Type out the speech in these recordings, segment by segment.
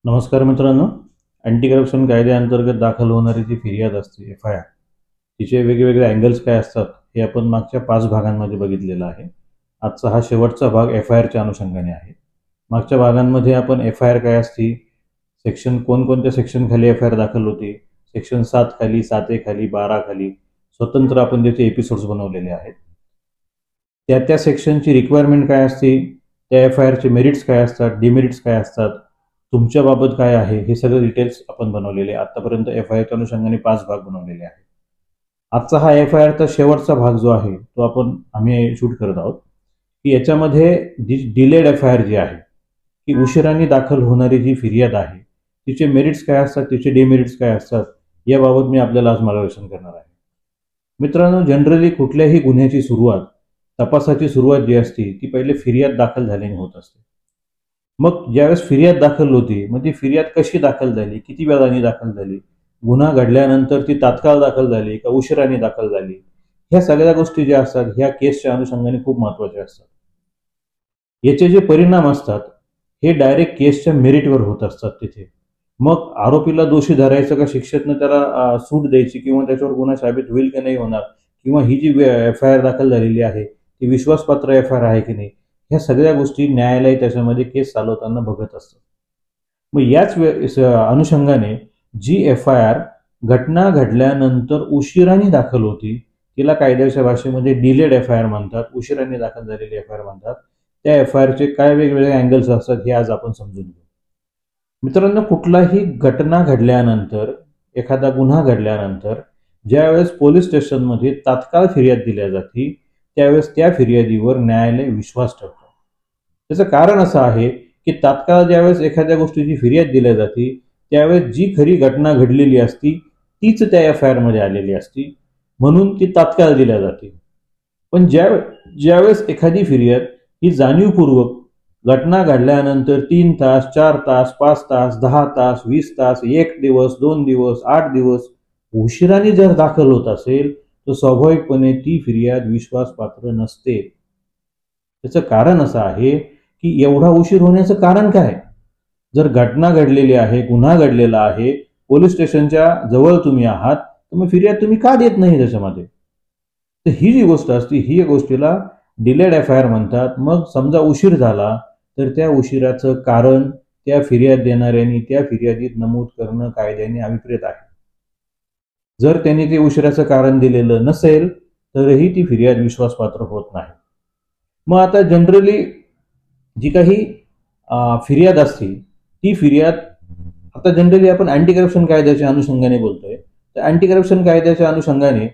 नमस्कार मित्रांनो. Anti corruption कायद्याअंतर्गत दाखल होणारी जी फिर्याद असते FIR, तिचे वेगवेगळे अँगल्स काय असतात हे आपण मागच्या 5 भागांमध्ये बघितलेलं आहे. आजचा हा शेवटचा भाग FIRच्या अनुषंगाने आहे. मागच्या भागांमध्ये आपण FIR काय असते, सेक्शन कोणकोणत्या सेक्शन खाली FIR दाखल होते, सेक्शन 7 खाली, 7A खाली, 12 खाली स्वतंत्र आपण त्याचे एपिसोड्स बनवलेले आहेत. त्या सेक्शनची रिक्वायरमेंट काय असते, त्या FIRचे मेरिट्स काय असतात, डिमेरिट्स काय असतात, तुमच्या बाबत काय आहे, हे सगळे डिटेल्स आपण बनवलेले. आतापर्यंत FIRच्या अनुषंगाने 5 भाग बनवलेले आहेत. आजचा हा FIRचा शेवटचा भाग जो आहे तो आम्ही शूट करत आहोत की याच्यामध्ये डिलेड FIR जी आहे की उशिराने दाखल होणारी जी फिर्याद आहे तिचे मेरिट्स काय असतात, तिचे डिमेरिट्स काय असतात, याबाबत मी आपल्याला आज मार्गदर्शन करणार आहे. मित्रांनो, जनरली कुठल्याही गुन्ह्याची सुरुवात, तपासाची सुरुवात जी असते ती पहिले फिर्याद दाखल झाल्याने होत असते. मग ज्यावेळेस फिर्याद दाखल होती, मग ती फिर्याद कशी दाखल झाली, किती वेळाने दाखल झाली, गुन्हा घडल्यानंतर ती तात्काळ दाखल झाली का उशिराने दाखल झाली, ह्या सगळ्या गोष्टी ज्या असतात ह्या केसच्या अनुषंगाने खूप महत्त्वाच्या असतात. याचे जे परिणाम असतात हे डायरेक्ट केसच्या मेरिटवर होत असतात. तिथे मग आरोपीला दोषी धरायचं का शिक्षेतनं त्याला सूट द्यायची किंवा त्याच्यावर गुन्हा साबित होईल की नाही होणार, किंवा ही जी FIR दाखल झालेली आहे ती विश्वासपात्र FIR आहे की नाही, ह्या सगळ्या गोष्टी न्यायालय त्याच्यामध्ये केस चालवताना बघत असतं. मग याच अनुषंगाने जी FIR घटना घडल्यानंतर उशिराने दाखल होती तिला कायद्याच्या भाषेमध्ये डिलेड FIR म्हणतात, उशिराने दाखल झालेली FIR म्हणतात. त्या FIRचे काय वेगवेगळे अँगल्स असतात हे आज आपण समजून घेऊ. मित्रांनो, कुठलाही घटना घडल्यानंतर, एखादा गुन्हा घडल्यानंतर ज्यावेळेस पोलीस स्टेशनमध्ये तात्काळ फिर्याद दिल्या जाते त्यावेळेस त्या फिर्यादीवर न्यायालय विश्वास ठेवतो. त्याचं कारण असं आहे की तात्काळ ज्यावेळेस एखाद्या गोष्टीची फिर्याद दिल्या जाते त्यावेळेस जी खरी घटना घडलेली असती तीच त्या FIR मध्ये आलेली असती, म्हणून ती तात्काळ दिल्या जाते. पण ज्यावेळेस एखादी फिर्याद ही जाणीवपूर्वक घटना घडल्यानंतर 3 तास, 4 तास, 5 तास, 10 तास, 20 तास, 1 दिवस, 2 दिवस, 8 दिवस उशिराने जर दाखल होत असेल तर स्वाभाविकपणे ती फिर्याद विश्वासपात्र नसते. त्याचं कारण असं आहे की एवढा उशीर होण्याचं कारण काय? जर घटना घडलेली आहे, गुन्हा घडलेला आहे, पोलीस स्टेशनच्या जवळ तुम्ही आहात, तर मग फिर्याद तुम्ही का देत नाही त्याच्यामध्ये? तर ही जी गोष्ट असते ही गोष्टीला डिलेड FIR म्हणतात. मग समजा उशीर झाला तर त्या उशिराचं कारण त्या फिर्याद देणाऱ्यांनी त्या फिर्यादीत नमूद करणं कायद्याने अभिप्रेत आहे. जर त्यांनी ते उशिराचं कारण दिलेलं नसेल तरीही ती फिर्याद विश्वासपात्र होत नाही. मग आता जनरली जी काही फिर्याद असते ती फिर्याद, आता जनरली आपण अँटी करप्शन कायद्याच्या अनुषंगाने बोलतोय, तर अँटी करप्शन कायद्याच्या अनुषंगाने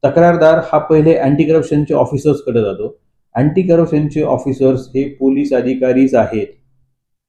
तक्रारदार हा पहिले अँटी करप्शनचे ऑफिसर्सकडे जातो. अँटी करप्शनचे ऑफिसर्स हे पोलीस अधिकारीच आहेत,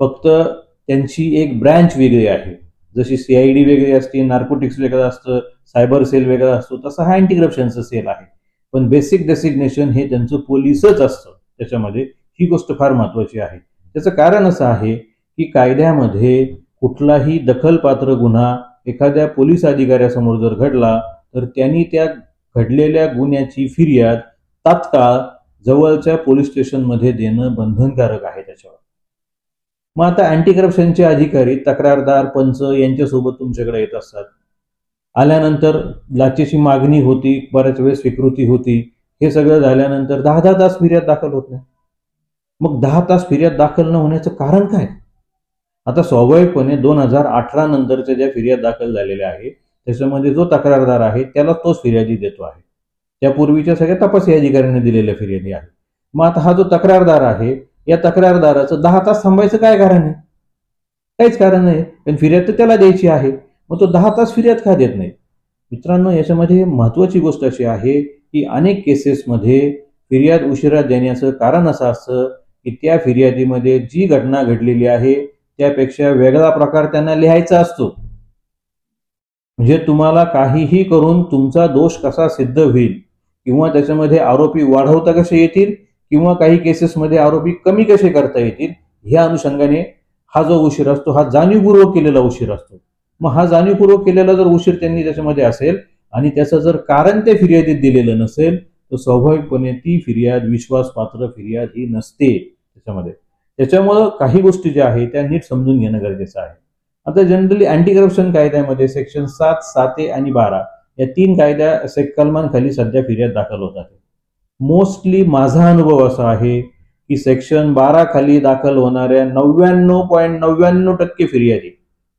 फक्त त्यांची एक ब्रँच वेगळी आहे. जशी CID वेगळी असते, नार्कोटिक्स वेगळं असतं, सायबर सेल वेगळा असतो, तसा हा अँटी करप्शनचा सेल आहे. पण बेसिक डेसिग्नेशन हे त्यांचं पोलीसच असतं. त्याच्यामध्ये ही गोष्ट फार महत्वाची आहे. त्याचं कारण असं आहे की कायद्यामध्ये कुठलाही दखलपात्र गुन्हा एखाद्या पोलीस अधिकाऱ्यासमोर जर घडला तर त्यांनी त्या घडलेल्या गुन्ह्याची फिर्याद तात्काळ जवळच्या पोलीस स्टेशनमध्ये देणं बंधनकारक आहे त्याच्यावर. मग आता अँटी करप्शनचे अधिकारी, तक्रारदार, पंच यांच्यासोबत तुमच्याकडे येत असतात. आल्यानंतर लाचेची मागणी होती, बऱ्याच वेळेस स्वीकृती होती. हे सगळं झाल्यानंतर 10-10 तास फिर्याद दाखल होत नाही. मग 10 तास फिर्याद दाखल न होण्याचं कारण काय? आता स्वाभाविकपणे 2018 नंतरच्या ज्या फिर्याद दाखल झालेल्या आहे त्याच्यामध्ये जो तक्रारदार आहे त्याला तोच फिर्यादी देतो आहे. त्यापूर्वीच्या सगळ्या तपासी अधिकाऱ्यांनी दिलेल्या फिर्यादी आहे. मग आता हा जो तक्रारदार आहे या तक्रारदाराचं 10 तास थांबायचं काय कारण आहे? काहीच कारण नाही. पण फिर्याद तर त्याला द्यायची आहे, मग तो 10 तास फिर्याद का देत नाही? मित्रांनो, याच्यामध्ये महत्वाची गोष्ट अशी आहे की अनेक केसेसमध्ये फिर्याद उशिरा देण्याचं कारण असं असतं की त्या फिर्यादीमध्ये जी घटना घडलेली आहे त्यापेक्षा वेगळा प्रकार त्यांना लिहायचा असतो. म्हणजे तुम्हाला काहीही करून तुमचा दोष कसा सिद्ध होईल किंवा त्याच्यामध्ये आरोपी वाढवता कसे येतील किंवा काही केसेसमध्ये आरोपी कमी कसे करता येतील, ह्या अनुषंगाने हा जो उशीर असतो हा जाणीवपूर्वक केलेला उशीर असतो. मग हा जाणीवपूर्वक केलेला जर उशीर त्यांनी त्याच्यामध्ये असेल आणि त्याचं जर कारण त्या फिर्यादीत दिलेलं नसेल तर स्वाभाविकपणे ती फिर्याद विश्वासपात्र फिर्याद ही नसते त्याच्यामध्ये. त्याच्यामुळं काही गोष्टी ज्या आहेत त्या नीट समजून घेणं गरजेचं आहे. आता जनरली अँटी करप्शन कायद्यामध्ये सेक्शन 7, 7A आणि 12 या 3 कायद्या कलमांखाली सध्या फिर्याद दाखल होतात. मोस्टली माझा अनुभव असा आहे की सेक्शन 12 खाली दाखल होणाऱ्या 99.99% फिर्यादी,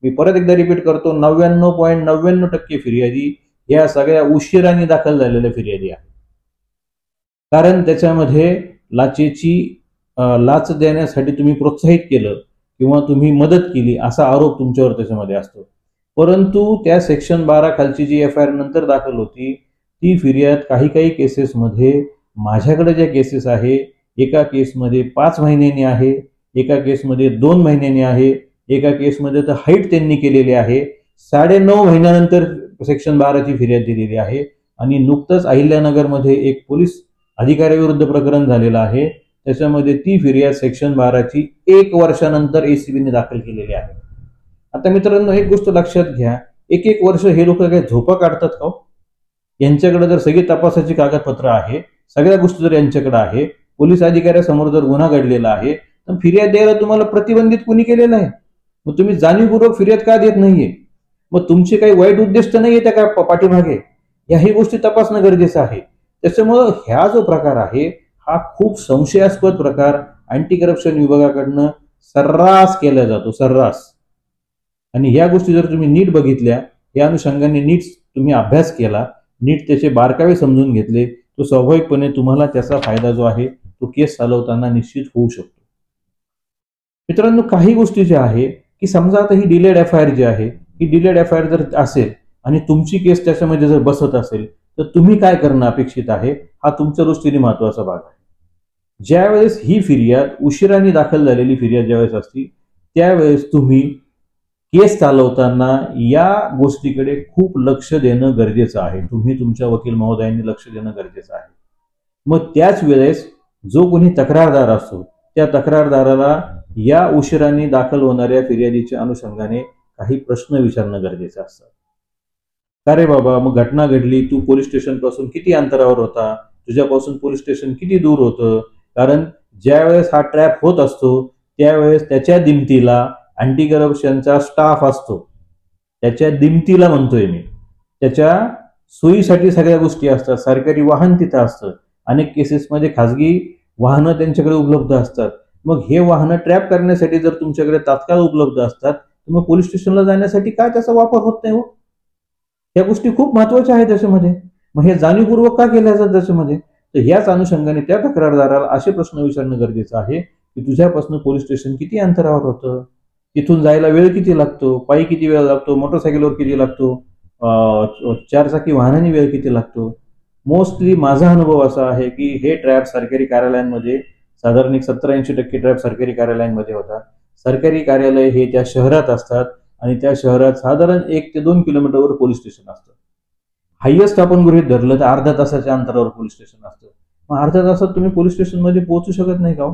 मी परत एकदा रिपीट करतो, 99.99% फिर्यादी या सगळ्या उशिराने दाखल झालेल्या फिर्यादी आहेत. कारण त्याच्यामध्ये लाच देण्यासाठी तुम्ही प्रोत्साहित केलं किंवा तुम्ही मदत केली असा आरोप तुमच्यावर त्याच्यामध्ये असतो. परंतु त्या सेक्शन 12 खालची जी FIR नंतर दाखल होती ती फिर्याद काही केसेसमध्ये, माझ्याकडे ज्या केसेस आहे, एका केसमध्ये 5 महिन्यांनी आहे, एका केसमध्ये 2 महिन्यांनी आहे, एका केसमध्ये तर हाईट त्यांनी केलेली आहे, 9.5 महिन्यानंतर सेक्शन 12ची फिर्याद दिलेली आहे. आणि नुकतंच अहिल्यानगरमध्ये एक पोलीस अधिकाऱ्याविरुद्ध प्रकरण झालेलं आहे, त्याच्यामध्ये ती फिर्याद सेक्शन 12ची 1 वर्षानंतर ACBने दाखल केलेली आहे. आता मित्रांनो, एक गोष्ट लक्षात घ्या, 1 वर्ष हे लोक काय झोपा काढतात का? यांच्याकडे जर सगळी तपासाची कागदपत्र आहे, सगळ्या गोष्टी जर यांच्याकडे आहे, पोलीस अधिकाऱ्यासमोर जर गुन्हा घडलेला आहे, तर फिर्याद द्यायला तुम्हाला प्रतिबंधित कुणी केलेलं आहे? मग तुम्ही जाणीवपूर्वक फिर्याद का देत नाहीये? मग तुमचे काही वाईट उद्देश तर नाहीये त्या काय पाठीमागे? याही गोष्टी तपासणं गरजेचं आहे. त्याच्यामुळं ह्या जो प्रकार आहे हा खूप संशयास्पद प्रकार अँटी करप्शन विभागाकडनं सर्रास केला जातो, सर्रास. आणि ह्या गोष्टी जर तुम्ही नीट बघितल्या, या अनुषंगाने नीट तुम्ही अभ्यास केला, नीट त्याचे बारकावे समजून घेतले, तो स्वाभाविकपणे तुम्हाला त्याचा फायदा जो आहे तो केस चालवताना निश्चित होऊ शकतो. मित्रांनो, काही गोष्टी ज्या आहे की समजा आता ही डिलेड FIR जी आहे, ही डिलेड FIR जर असेल आणि तुमची केस त्याच्यामध्ये जर बसत असेल तर तुम्ही काय करणं अपेक्षित आहे, हा तुमच्या दृष्टीने महत्वाचा भाग आहे. ज्यावेळेस ही फिर्याद उशिराने दाखल झालेली फिर्याद ज्यावेळेस असती, त्यावेळेस तुम्ही केस चालवताना या गोष्टीकडे खूप लक्ष देणं गरजेचं आहे. तुम्ही तुमच्या वकील महोदयांनी लक्ष देणं गरजेचं आहे. मग त्याच वेळेस जो कोणी तक्रारदार असतो त्या तक्रारदाराला या उशिराने दाखल होणाऱ्या फिर्यादीच्या अनुषंगाने काही प्रश्न विचारणं गरजेचं असतं. का रे बाबा, मग घटना घडली, तू पोलीस स्टेशन पासून किती अंतरावर होता, तुझ्यापासून पोलीस स्टेशन किती दूर होतं? कारण ज्यावेळेस हा ट्रॅप होत असतो त्यावेळेस त्याच्या दिमतीला अँटी करप्शनचा स्टाफ असतो, त्याच्या दिमतीला म्हणतोय मी, त्याच्या सोयीसाठी सगळ्या गोष्टी असतात. सरकारी वाहन तिथं असतं, अनेक केसेसमध्ये खाजगी वाहनं त्यांच्याकडे उपलब्ध असतात. मग हे वाहनं ट्रॅप करण्यासाठी जर तुमच्याकडे तात्काळ उपलब्ध असतात तर मग पोलीस स्टेशनला जाण्यासाठी काय त्याचा वापर होत नाही हो? या गोष्टी खूप महत्वाच्या आहेत त्याच्यामध्ये. मग हे जाणीवपूर्वक का केल्या जातात त्याच्यामध्ये? तर ह्याच अनुषंगाने त्या तक्रारदाराला असे प्रश्न विचारणं गरजेचं आहे की तुझ्यापासून पोलीस स्टेशन किती अंतरावर होतं, तिथून जायला वेळ किती लागतो, पायी किती वेळ लागतो, मोटरसायकलवर किती लागतो, 4 चाकी वाहनाने वेळ किती लागतो. मोस्टली माझा अनुभव असा आहे की हे ट्रॅप सरकारी कार्यालयांमध्ये साधारण 70-80% ट्रॅप सरकारी कार्यालयांमध्ये होतात. सरकारी कार्यालय हे त्या शहरात असतात आणि त्या शहरात साधारण 1 ते 2 किलोमीटरवर पोलीस स्टेशन असतं. हायेस्ट आपण गृहीत धरलं तर अर्ध्या तासाच्या अंतरावर पोलीस स्टेशन असतं. मग अर्ध्या तासात तुम्ही पोलीस स्टेशन मध्ये पोहोचू शकत नाही का?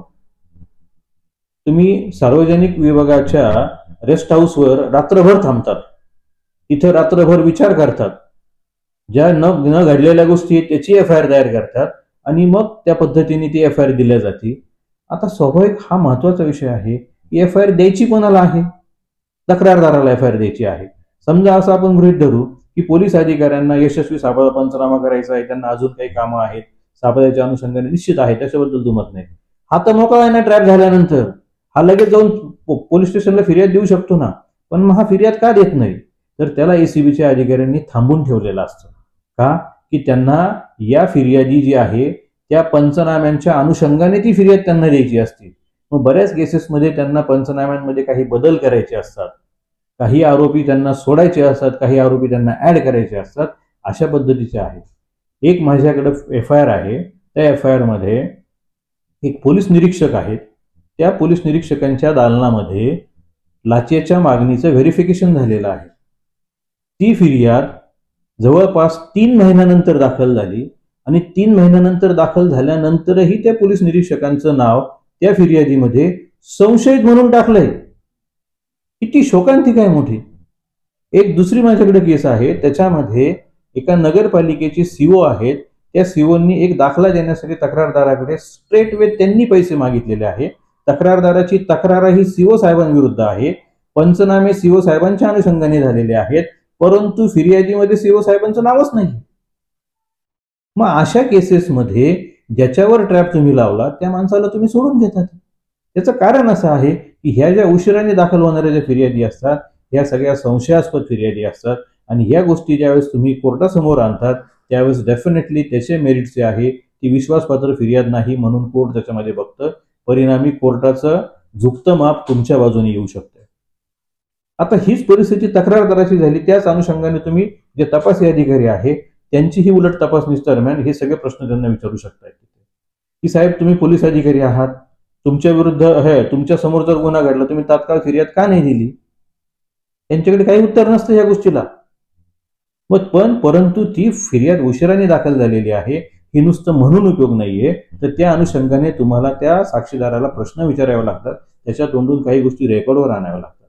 तुम्ही सार्वजनिक विभागाच्या रेस्ट हाऊसवर रात्रभर थांबतात, तिथे रात्रभर विचार करतात, ज्या न घडलेल्या गोष्टी त्याची FIR तयार करतात आणि मग त्या पद्धतीने ती FIR दिल्या जाते. आता स्वाभाविक हा महत्वाचा विषय आहे की FIR द्यायची कोणाला आहे? तक्रारदाराला FIR द्यायची आहे. समजा असं आपण गृहीत धरू की पोलीस अधिकाऱ्यांना यशस्वी सापळा पंचनामा करायचा आहे, त्यांना अजून काही कामं आहेत, सापळ्याच्या अनुषंगाने निश्चित आहे, त्याच्याबद्दल दुमत नाही. हा तर मोकळा आहे ना ट्रॅप झाल्यानंतर, हा लगेच जाऊन पोलीस स्टेशनला फिर्याद देऊ शकतो ना. पण मग हा फिर्याद का देत नाही? तर त्याला ACBच्या अधिकाऱ्यांनी थांबून ठेवलेलं असतं. का? की त्यांना या फिर्यादी जी आहे त्या पंचनाम्यांच्या अनुषंगाने ती फिर्याद त्यांना द्यायची असते. मग बऱ्याच केसेसमध्ये त्यांना पंचनाम्यांमध्ये काही बदल करायचे असतात, काही आरोपी त्यांना सोडायचे असतात, काही आरोपी त्यांना ऍड करायचे असतात, अशा पद्धतीचे आहे. एक माझ्याकडे FIR आहे, त्या FIR मध्ये एक पोलीस निरीक्षक आहेत, त्या पोलीस निरीक्षकांच्या दालनामध्ये लाचेच्या मागणीचं व्हेरिफिकेशन झालेलं आहे. ती फिर्याद जवळपास 3 महिन्यानंतर दाखल झाली आणि 3 महिन्यानंतर दाखल झाल्यानंतरही त्या पोलीस निरीक्षकांचं नाव त्या फिर्यादीमध्ये संशयित म्हणून टाकलंय. किती शोकांतिका आहे मोठी. एक दुसरी माझ्याकडे केस आहे, त्याच्यामध्ये एका नगरपालिकेची CO आहेत, त्या COनी एक दाखला देण्यासाठी तक्रारदाराकडे स्ट्रेट वे त्यांनी पैसे मागितलेले आहे. तक्रारदाराची तक्रार ही CO साहेबांविरुद्ध आहे. पंचनामे सीओ साहेबांच्या अनुषंगाने झालेले आहेत, परंतु फिर्यादीमध्ये सीओ साहेबांचं नावच नाही. मग अशा केसेसमध्ये ज्याच्यावर ट्रॅप तुम्ही लावला त्या माणसाला तुम्ही सोडून देतात. त्याचं कारण असं आहे की ह्या ज्या उशिराने दाखल होणाऱ्या ज्या फिर्यादी असतात ह्या सगळ्या संशयास्पद फिर्यादी असतात आणि ह्या गोष्टी ज्यावेळेस तुम्ही कोर्टासमोर आणतात त्यावेळेस डेफिनेटली त्याचे मेरिट जे आहे ती विश्वासपात्र फिर्याद नाही म्हणून कोर्ट त्याच्यामध्ये बघतं. परिणामी कोर्टाचं झुकतं माप तुमच्या बाजूने येऊ शकतं. आता हीच परिस्थिती तक्रारदाराची झाली. त्याच अनुषंगाने तुम्ही जे तपासी अधिकारी आहे त्यांची ही उलट तपासणी दरम्यान हे सगळे प्रश्न त्यांना विचारू शकता की साहेब तुम्ही पोलीस अधिकारी आहात, तुमच्या विरुद्ध तुमच्या समोर जर गुन्हा घडला तुम्ही तात्काळ फिर्याद का नाही दिली? त्यांच्याकडे काही उत्तर नसतं या गोष्टीला. परंतु ती फिर्याद उशिराने दाखल झालेली आहे ही नुसतं म्हणून उपयोग नाहीये. तर त्या अनुषंगाने तुम्हाला त्या साक्षीदाराला प्रश्न विचारावे लागतात, त्याच्या तोंडून काही गोष्टी रेकॉर्डवर आणाव्या लागतात.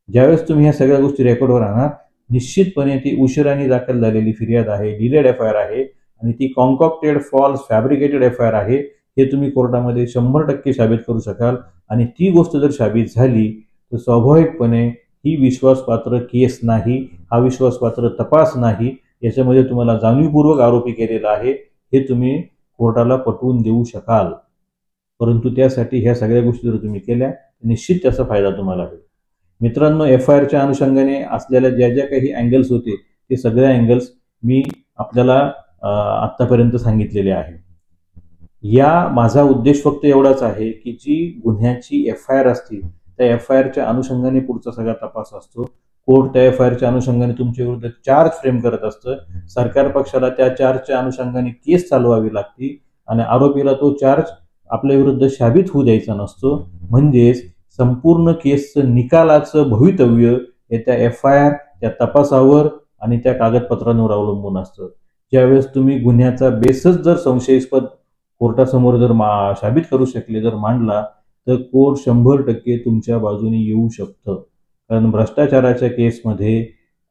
ज्यावेळेस तुम्ही ह्या सगळ्या गोष्टी रेकॉर्डवर आणा निश्चितपणे ती उशिराने दाखल झालेली फिर्याद आहे, डिलेड एफआयआर आहे आणि ती कॉन्कॉक्टेड फॉल्स फॅब्रिकेटेड एफआयआर आहे हे तुम्ही कोर्टामध्ये 100% साबित करू शकाल. आणि ती गोष्ट जर साबित झाली तर स्वाभाविकपणे ही विश्वासपात्र केस नाही, हा विश्वासपात्र तपास नाही, याच्यामध्ये तुम्हाला जाणीवपूर्वक आरोपी केलेला आहे हे तुम्ही कोर्टाला पटवून देऊ शकाल. परंतु त्यासाठी ह्या सगळ्या गोष्टी जर तुम्ही केल्या निश्चित त्याचा फायदा तुम्हाला होईल. मित्रांनो, एफआयआरच्या अनुषंगाने असलेल्या ज्या ज्या काही अँगल्स होते ते सगळे अँगल्स मी आपल्याला आतापर्यंत सांगितलेले आहे. या माझा उद्देश फक्त एवढाच आहे की जी गुन्ह्याची एफआयआर असते त्या एफआयआरच्या अनुषंगाने पुढचा सगळा तपास असतो. कोर्ट त्या एफआयआरच्या अनुषंगाने तुमच्या विरुद्ध चार्ज फ्रेम करत असतं. सरकार पक्षाला त्या चार्जच्या अनुषंगाने केस चालवावी लागते आणि आरोपीला तो चार्ज आपल्या विरुद्ध साबित होऊ द्यायचा नसतो. म्हणजेच संपूर्ण केसचं निकालाचं भवितव्य हे त्या एफआयआर त्या तपासावर आणि त्या कागदपत्रांवर अवलंबून असतं. ज्यावेळेस तुम्ही गुन्ह्याचा बेसच जर संशयास्पद कोर्टासमोर जर साबित करू शकले, जर मांडला तर कोर्ट 100% तुमच्या बाजूने येऊ शकतं. कारण भ्रष्टाचाराच्या केसमध्ये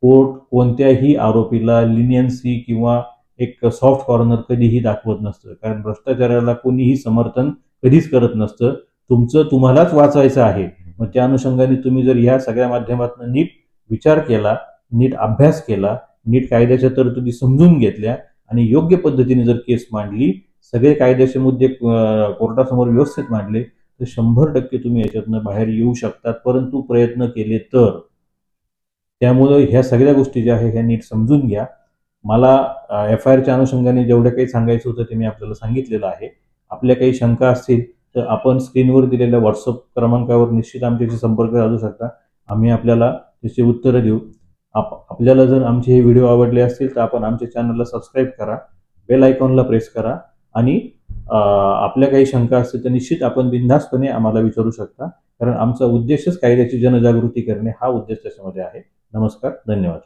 कोर्ट कोणत्याही आरोपीला लिनियन्सी किंवा एक सॉफ्ट कॉर्नर कधीही दाखवत नसतं. कारण भ्रष्टाचाराला कोणीही समर्थन कधीच करत नसतं. तुमचं तुम्हालाच वाचायचं आहे. मग त्या अनुषंगाने तुम्ही जर ह्या सगळ्या माध्यमातून नीट विचार केला, नीट अभ्यास केला, नीट कायद्याच्या तरतुदी समजून घेतल्या आणि योग्य पद्धतीने जर केस मांडली, सगळे कायद्याचे मुद्दे कोर्टासमोर व्यवस्थित मांडले तर 100% तुम्ही याच्यातनं बाहेर येऊ शकतात. परंतु प्रयत्न केले तर. त्यामुळे ह्या सगळ्या गोष्टी ज्या आहेत ह्या नीट समजून घ्या. मला एफआयआरच्या अनुषंगाने जेवढं काही सांगायचं होतं ते मी आपल्याला सांगितलेलं आहे. आपल्या काही शंका असतील तर आपण स्क्रीनवर दिलेल्या व्हॉट्सअप क्रमांकावर निश्चित आमच्याशी संपर्क साधू शकता. आम्ही आपल्याला त्याची उत्तरं देऊ. आपल्याला जर आमचे हे व्हिडिओ आवडले असतील तर आपण आमच्या चॅनलला सबस्क्राईब करा, बेल आयकॉनला प्रेस करा आणि आपल्या काही शंका असतील तर निश्चित आपण बिनधास्तपणे आम्हाला विचारू शकता. कारण आमचा उद्देशच कायद्याची जनजागृती करणे हा उद्देश त्याच्यामध्ये आहे. नमस्कार, धन्यवाद.